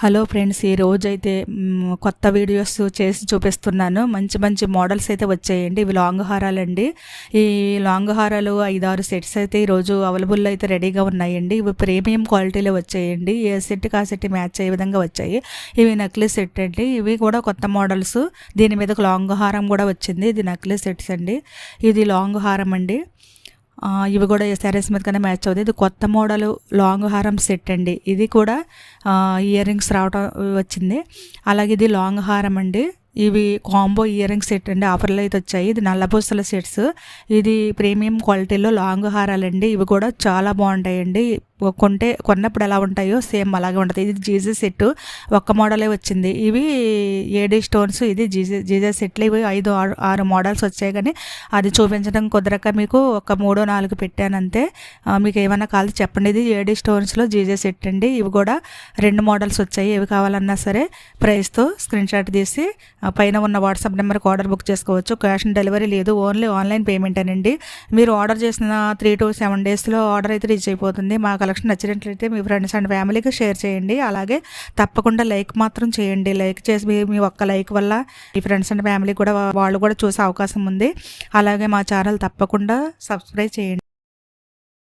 Hello friends, ఈ రోజైతే కొత్త వీడియోస్ చేసి చూపిస్తున్నాను. మంచి మంచి మోడల్స్ అయితే వచ్చాయండి. ఇవి లాంగ్ హారాలండి. ఈ లాంగ్ హారాలు 5-6 సెట్స్ అయితే ఈరోజు అవైలబుల్ అయితే రెడీగా ఉన్నాయండి. ఇవి ప్రీమియం క్వాలిటీలో వచ్చాయండి. ఏ సెట్కి ఆ సెట్ మ్యాచ్ అయ్యే విధంగా వచ్చాయి. ఇవి నెక్లెస్ సెట్ అండి. ఇవి కూడా కొత్త మోడల్స్. దీని మీద లాంగ్ హారం కూడా వచ్చింది. ఇది నెక్లెస్ సెట్స్ అండి. ఇది లాంగ్ హారం అండి. ఇవి కూడా శారీస్ మీద కన్నా మ్యాచ్ అవుతుంది. ఇది కొత్త మోడల్ లాంగ్ హారం సెట్ అండి. ఇది కూడా ఇయర్ రింగ్స్ రావటం వచ్చింది. అలాగే ఇది లాంగ్ హారం అండి. ఇవి కాంబో ఇయర్ రింగ్స్ సెట్ అండి. ఆఫర్లో అయితే వచ్చాయి. ఇది నల్లపూసల సెట్స్. ఇది ప్రీమియం క్వాలిటీలో లాంగ్ హారాలండి. ఇవి కూడా చాలా బాగుంటాయండి. కొన్నప్పుడు ఎలా ఉంటాయో సేమ్ అలాగే ఉంటుంది. ఇది జీజే సెట్ ఒక్క మోడలే వచ్చింది. ఇవి ఏడీ స్టోన్స్. ఇది జీజే సెట్లు. ఇవి 5-6 మోడల్స్ వచ్చాయి, కానీ అది చూపించడం కుదరక మీకు ఒక 3-4 పెట్టానంతే. మీకు ఏమైనా కావాలి చెప్పండి. ఇది ఏడీ స్టోన్స్లో జీజే సెట్ అండి. ఇవి కూడా 2 మోడల్స్ వచ్చాయి. ఏవి కావాలన్నా సరే ప్రైస్తో స్క్రీన్ షాట్ తీసి పైన ఉన్న వాట్సాప్ నెంబర్కి ఆర్డర్ బుక్ చేసుకోవచ్చు. క్యాష్ ఆన్ డెలివరీ లేదు, ఓన్లీ ఆన్లైన్ పేమెంట్ అనండి. మీరు ఆర్డర్ చేసిన 3 to 7 డేస్లో ఆర్డర్ అయితే రీచ్ అయిపోతుంది. మా కలెక్షన్ నచ్చినట్లయితే మీ ఫ్రెండ్స్ అండ్ ఫ్యామిలీకి షేర్ చేయండి. అలాగే తప్పకుండా లైక్ మాత్రం చేయండి. లైక్ చేసి మీ ఒక్క లైక్ వల్ల మీ ఫ్రెండ్స్ అండ్ ఫ్యామిలీ కూడా వాళ్ళు కూడా చూసే అవకాశం ఉంది. అలాగే మా ఛానల్ తప్పకుండా సబ్స్క్రైబ్ చేయండి.